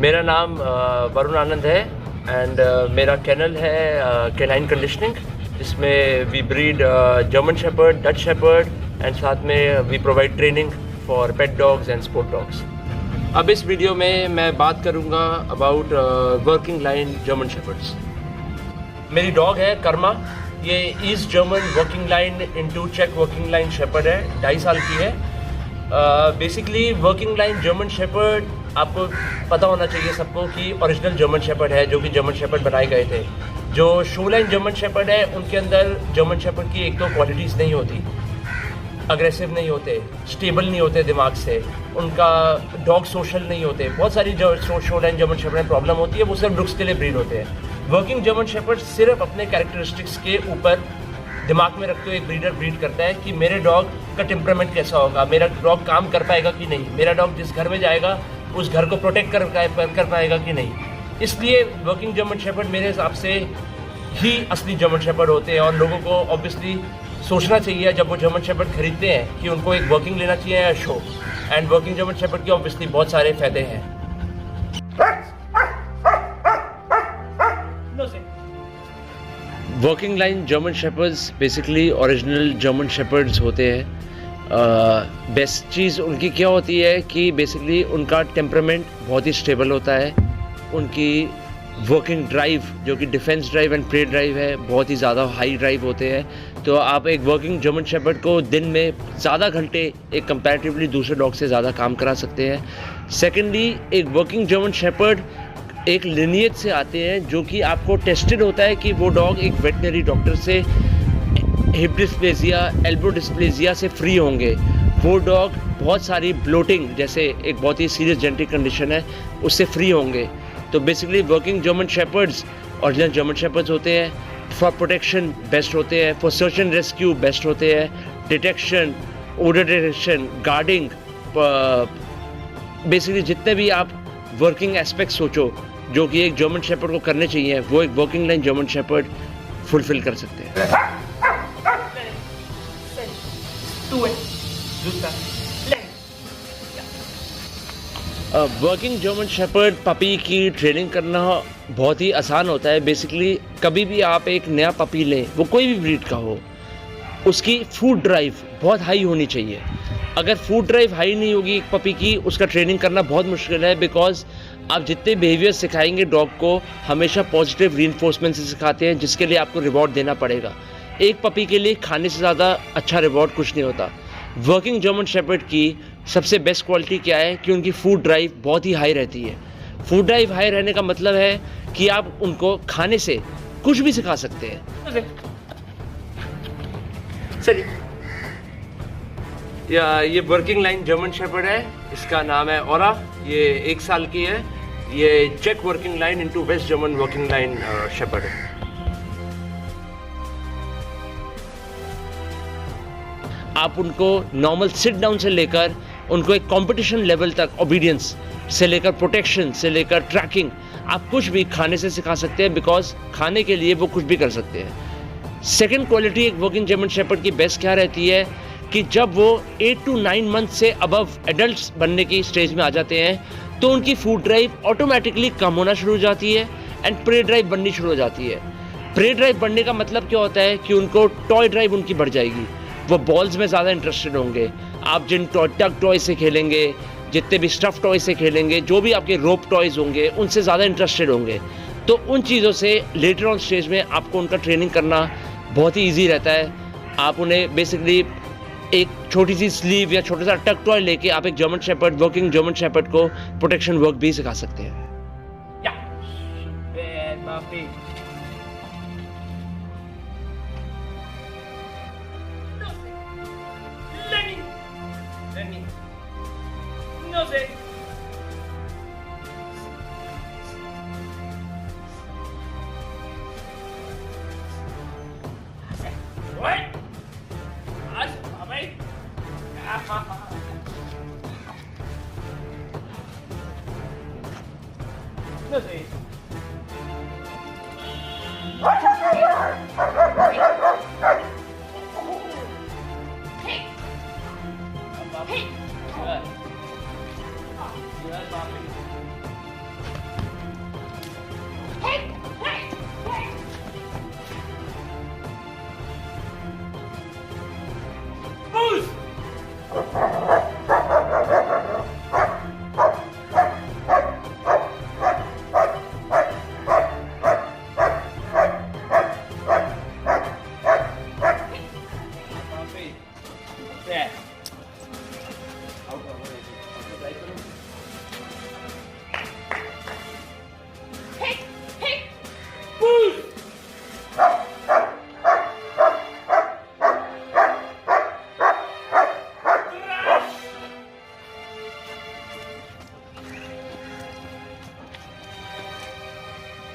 मेरा नाम वरुण आनंद है एंड मेरा कैनल है कैनाइन कंडीशनिंग, जिसमें we breed German shepherd, Dutch shepherd and साथ में we provide training for pet dogs and sport dogs. अब इस वीडियो में मैं बात करूंगा about working line German shepherds. मेरी डॉग है कर्मा। ये east German working line into चेक वर्किंग लाइन शेपर्ड है, 2.5 साल की है। Basically working line German shepherd आपको पता होना चाहिए सबको कि ओरिजिनल जर्मन शेपर्ड है, जो कि जर्मन शेपर्ड बनाए गए थे। जो शो लाइन जर्मन शेपर्ड है उनके अंदर जर्मन शेपर्ड की एक तो क्वालिटीज़ नहीं होती, अग्रेसिव नहीं होते, स्टेबल नहीं होते दिमाग से, उनका डॉग सोशल नहीं होते, बहुत सारी जो शो लाइन जर्मन शेपर्ड में प्रॉब्लम होती है, वो सिर्फ लुक्स के लिए ब्रीड होते हैं। वर्किंग जर्मन शेपर्ड सिर्फ अपने कैरेक्टरिस्टिक्स के ऊपर दिमाग में रखते हुए एक ब्रीडर ब्रीड करता है कि मेरे डॉग का टेम्परामेंट कैसा होगा, मेरा डॉग काम कर पाएगा कि नहीं, मेरा डॉग जिस घर में जाएगा उस घर को प्रोटेक्ट कर पाएगा कि नहीं। इसलिए वर्किंग जर्मन शेपर्ड मेरे हिसाब से ही असली जर्मन शेपर्ड होते हैं और लोगों को ऑब्वियसली सोचना चाहिए जब वो जर्मन शेपर्ड खरीदते हैं कि उनको एक वर्किंग लेना चाहिए या show. And working German shepherd के ऑब्वियसली बहुत सारे फायदे हैं। Working line German shepherds basically original German shepherds होते हैं। बेस्ट चीज़ उनकी क्या होती है कि बेसिकली उनका टेम्परामेंट बहुत ही स्टेबल होता है। उनकी वर्किंग ड्राइव जो कि defence drive and prey drive है, बहुत ही ज़्यादा हाई ड्राइव होते हैं। तो आप एक वर्किंग जर्मन शेपर्ड को दिन में ज़्यादा घंटे एक कंपैरेटिवली दूसरे डॉग से ज़्यादा काम करा सकते हैं। सेकेंडली, एक वर्किंग जर्मन शेपर्ड एक लिनिएज से आते हैं जो कि आपको टेस्टेड होता है कि वो डॉग एक वेटनरी डॉक्टर से हिप डिस्प्लेजिया, एल्बो डिस्प्लेजिया से फ्री होंगे। वो डॉग बहुत सारी ब्लोटिंग जैसे एक बहुत ही सीरियस जेनेटिक कंडीशन है उससे फ्री होंगे। तो basically working German shepherds original German shepherds होते हैं। फॉर प्रोटेक्शन बेस्ट होते हैं, for search and rescue best होते हैं, detection, odour detection, guarding, basically जितने भी आप वर्किंग एस्पेक्ट सोचो जो कि एक जर्मन शेपर्ड को करने चाहिए वो एक working line German shepherd fulfil कर सकते हैं। वर्किंग जर्मन शेपर्ड पपी की ट्रेनिंग करना बहुत ही आसान होता है। बेसिकली कभी भी आप एक नया पपी लें, वो कोई भी ब्रीड का हो, उसकी फूड ड्राइव बहुत हाई होनी चाहिए। अगर फूड ड्राइव हाई नहीं होगी एक पपी की, उसका ट्रेनिंग करना बहुत मुश्किल है। बिकॉज आप जितने बिहेवियर सिखाएंगे डॉग को हमेशा पॉजिटिव रीइंफोर्समेंट से सिखाते हैं, जिसके लिए आपको रिवॉर्ड देना पड़ेगा। एक पपी के लिए खाने से ज़्यादा अच्छा रिवॉर्ड कुछ नहीं होता। वर्किंग जर्मन शेपर्ड की सबसे बेस्ट क्वालिटी क्या है कि उनकी फूड ड्राइव बहुत ही हाई रहती है। फूड ड्राइव हाई रहने का मतलब है कि आप उनको खाने से कुछ भी सिखा सकते हैं। सही, ये वर्किंग लाइन जर्मन शेपर्ड है, इसका नाम है ओरा। ये 1 साल की है। ये चेक working line into west German working line shepherd है। आप उनको नॉर्मल सिट डाउन से लेकर उनको एक कंपटीशन लेवल तक, ओबीडियंस से लेकर प्रोटेक्शन से लेकर ट्रैकिंग, आप कुछ भी खाने से सिखा सकते हैं। बिकॉज खाने के लिए वो कुछ भी कर सकते हैं। सेकेंड क्वालिटी एक वर्किंग जर्मन शेपर्ड की बेस्ट क्या रहती है कि जब वो 8 to 9 मंथ से अबव एडल्ट्स बनने की स्टेज में आ जाते हैं तो उनकी फूड ड्राइव ऑटोमेटिकली कम होना शुरू हो जाती है एंड प्रे ड्राइव बढ़नी शुरू हो जाती है। प्रे ड्राइव बढ़ने का मतलब क्या होता है कि उनको टॉय ड्राइव उनकी बढ़ जाएगी, वो बॉल्स में ज़्यादा इंटरेस्टेड होंगे। आप जिन टग टॉय से खेलेंगे, जितने भी स्टफ टॉय से खेलेंगे, जो भी आपके रोप टॉयज़ होंगे उनसे ज़्यादा इंटरेस्टेड होंगे। तो उन चीज़ों से लेटर ऑन स्टेज में आपको उनका ट्रेनिंग करना बहुत ही ईजी रहता है। आप उन्हें बेसिकली एक छोटी सी स्लीव या छोटा सा टग टॉय लेके आप एक German shepherd, working German shepherd को प्रोटेक्शन वर्क भी सिखा सकते हैं।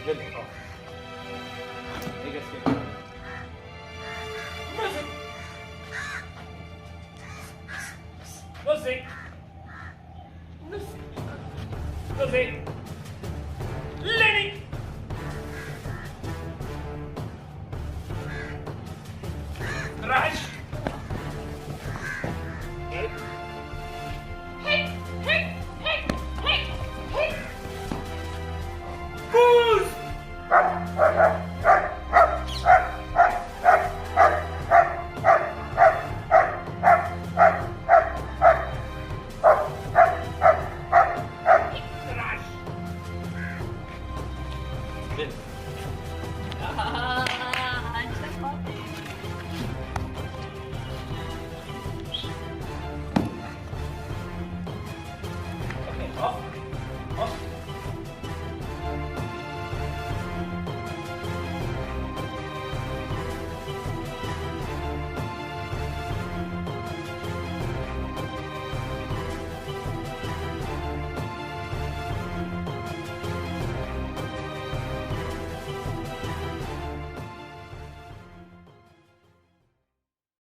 Good. Oh. Take a seat. Music. Music. Music. Music. Lenny. Raj. Hey. Hey. Hey. Hey. Hey. Hey. Goose. Raj. Good.